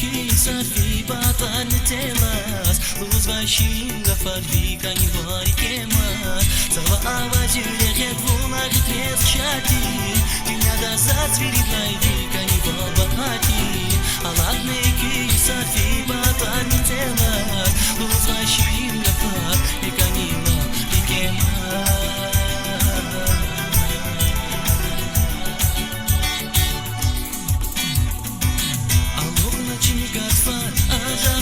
Safi batan telas luz vaishinga fadvika ni vari kemas Sava avajire khedvuna gtres shati Меня до зацвели найдика ни бабахати Аладne ki Safi batan telas luz vaishinga fadvika ni vari kemas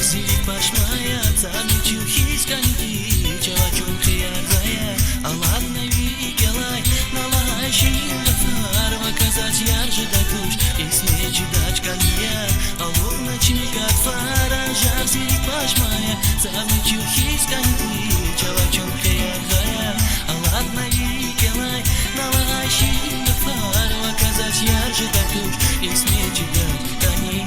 Зирик пашмая, царничу хисканги, чавачун хиярзая, аладна викелай, налагай шинга фарва, казать ярже да куш, и смечи дачка лия, алуна чингат фара, жар зирик пашмая, царничу хисканги, чавачун хиярзая, аладна викелай, налагай шинга фарва, казать ярже да куш, и смечи дачка лия.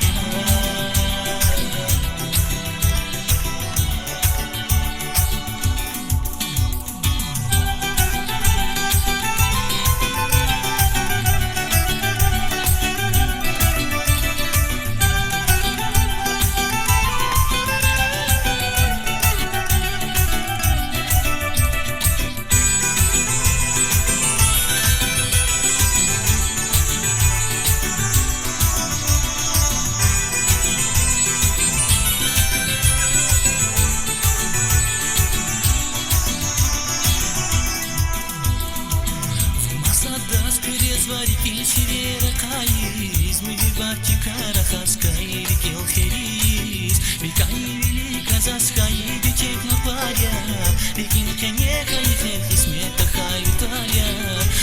Варики сирера каиз, мы вибати карахас каири кел херис, викани велика заскаи детек на паря, викин кене каихер хисмета хаютаря,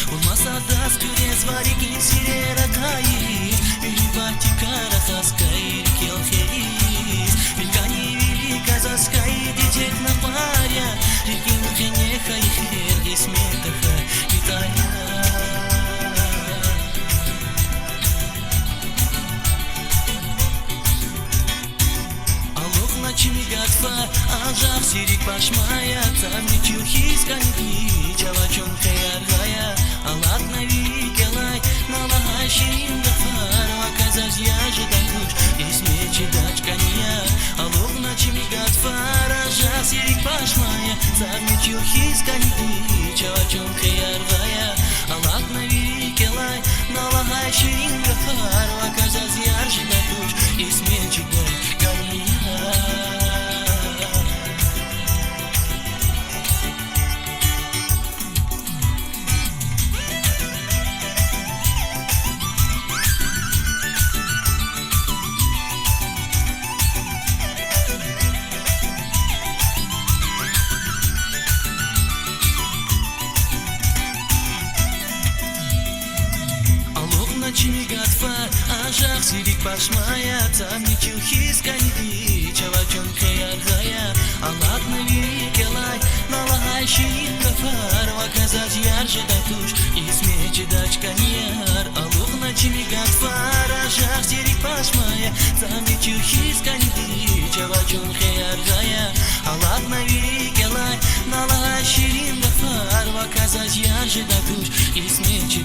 улмаса дас курез варики сирера каиз, мы вибати карахас каири кел херис, викани велика заскаи детек на паря, викин кене каихер хисмета хаютаря. Чимигатфа, ажав сирик пашмая, царничу хисканги, чавачон хаяргая, аладна викелай, налагай шинга фарва, казать яже да куш, и смечи дачка ния, алуна чимигатфа, ажав сирик пашмая, царничу хисканги, чавачон хаяргая, аладна викелай, налагай шинга фарва, казать яже да куш, и смечи дачка ния. Чимигатфа, ажах сирик пашмая, царничу хисканги, чавачон хаяргая, аладна викелай, налагай шинга фарва, казать ярже да куш, и смечи дачка нияр, алуна чимигатфа, ажах сирик пашмая, царничу хисканги, чавачон хаяргая, аладна викелай, налагай шинга фарва, казать ярже да куш, и смечи